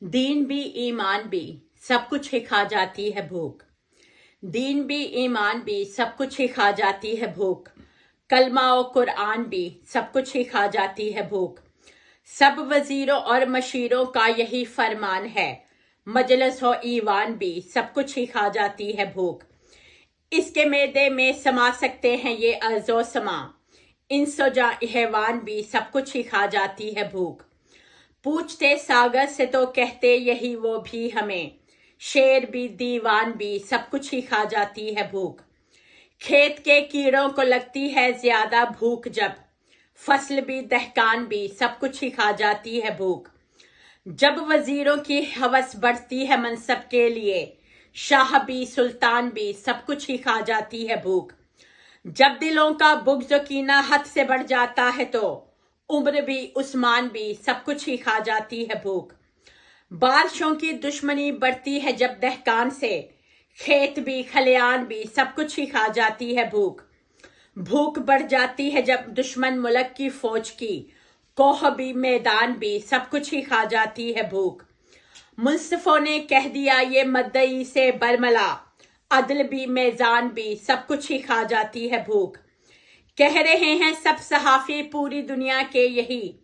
दीन भी ईमान भी सब कुछ ही खा जाती है भूख। दीन भी ईमान भी सब कुछ ही खा जाती है भूख। कलमा और कुरान भी सब कुछ ही खा जाती है भूख। सब वजीरों और मशीरों का यही फरमान है, मजलिस हो ईवान भी सब कुछ ही खा जाती है भूख। इसके मैदे में समा सकते हैं ये अर्जो समा, इंसोजा हैवान भी सब कुछ ही खा जाती है भूख। पूछते सागर से तो कहते यही वो भी हमें, शेर भी दीवान भी सब कुछ ही खा जाती है भूख। खेत के कीड़ों को लगती है ज्यादा भूख जब, फसल भी दहकान भी सब कुछ ही खा जाती है भूख। जब वजीरों की हवस बढ़ती है मनसब के लिए, शाह भी सुल्तान भी सब कुछ ही खा जाती है भूख। जब दिलों का बुग़्ज़ व कीना हद से बढ़ जाता है तो उम्र भी उस्मान भी सब कुछ ही खा जाती है भूख। बारिशों की दुश्मनी बढ़ती है जब दहकान से, खेत भी खलियान भी सब कुछ ही खा जाती है भूख। भूख बढ़ जाती है जब दुश्मन मुल्क की फौज की, कोह भी मैदान भी सब कुछ ही खा जाती है भूख। मुंसिफों ने कह दिया ये मद्दई से बरमला, अदल भी मैजान भी सब कुछ ही खा जाती है भूख। कह रहे हैं सब सहाफी पूरी दुनिया के यही,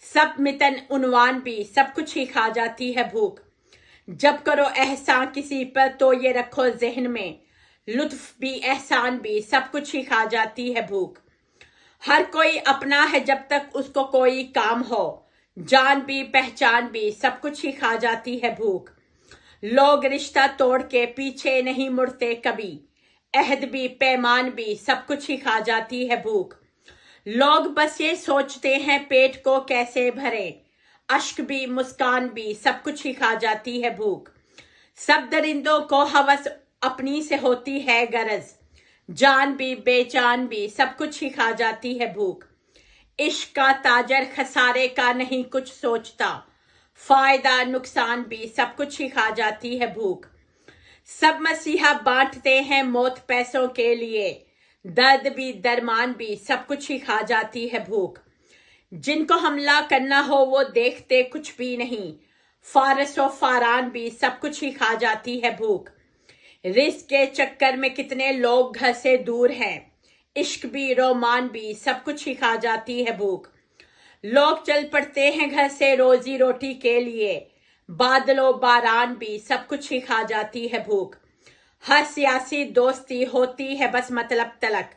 सब मितन उन्वान भी सब कुछ ही खा जाती है भूख। जब करो एहसान किसी पर तो ये रखो जहन में, लुत्फ भी एहसान भी सब कुछ ही खा जाती है भूख। हर कोई अपना है जब तक उसको कोई काम हो, जान भी पहचान भी सब कुछ ही खा जाती है भूख। लोग रिश्ता तोड़ के पीछे नहीं मुड़ते कभी, अहद भी पैमान भी सब कुछ ही खा जाती है भूख। लोग बस ये सोचते हैं पेट को कैसे भरे, अश्क भी मुस्कान भी सब कुछ ही खा जाती है भूख। सब दरिंदों को हवस अपनी से होती है गरज, जान भी बेजान भी सब कुछ ही खा जाती है भूख। इश्क का ताजर खसारे का नहीं कुछ सोचता, फायदा नुकसान भी सब कुछ ही खा जाती है भूख। सब मसीहा बांटते हैं मौत पैसों के लिए, दर्द भी दरमान भी सब कुछ ही खा जाती है भूख। जिनको हमला करना हो वो देखते कुछ भी नहीं, फारस व फारान भी सब कुछ ही खा जाती है भूख। रिस्क के चक्कर में कितने लोग घर से दूर हैं, इश्क भी रोमान भी सब कुछ ही खा जाती है भूख। लोग चल पड़ते हैं घर से रोजी रोटी के लिए, बादलों बारान भी सब कुछ ही खा जाती है भूख। हर सियासी दोस्ती होती है बस मतलब तलक,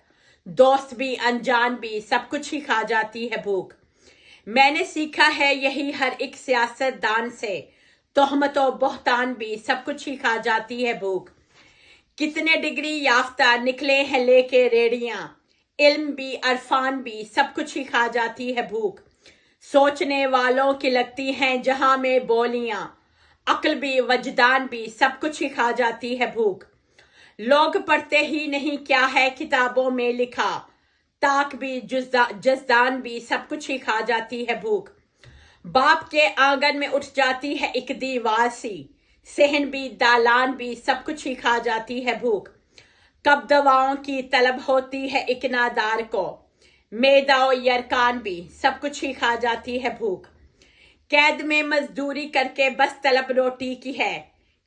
दोस्त भी अनजान भी सब कुछ ही खा जाती है भूख। मैंने सीखा है यही हर एक सियासतदान से, तोहमत और बोहतान भी सब कुछ ही खा जाती है भूख। कितने डिग्री याफ्ता निकले हैं लेके रेड़ियां, इल्म भी अरफान भी सब कुछ ही खा जाती है भूख। सोचने वालों की लगती हैं जहां में बोलियां, अक्ल भी वजदान भी सब कुछ ही खा जाती है भूख। लोग पढ़ते ही नहीं क्या है किताबों में लिखा, ताक भी जज़दान भी सब कुछ ही खा जाती है भूख। बाप के आंगन में उठ जाती है एक दीवार सी, सहन भी दालान भी सब कुछ ही खा जाती है भूख। कब दवाओं की तलब होती है एक नादार को, मैदा और यरकान भी सब कुछ ही खा जाती है भूख। कैद में मजदूरी करके बस तलब रोटी की है,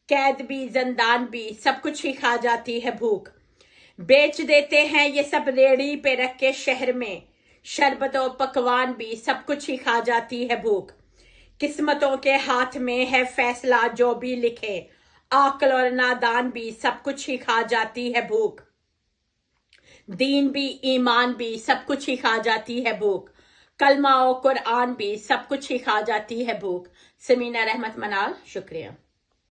कैद भी जिंदान भी सब कुछ ही खा जाती है भूख। बेच देते हैं ये सब रेड़ी पे रख के शहर में, शरबत और पकवान भी सब कुछ ही खा जाती है भूख। किस्मतों के हाथ में है फैसला जो भी लिखे, आकल और नादान भी सब कुछ ही खा जाती है भूख। दीन भी ईमान भी सब कुछ ही खा जाती है भूख। कलमा और कुरान भी सब कुछ ही खा जाती है भूख। समीना रहमत मनाल, शुक्रिया।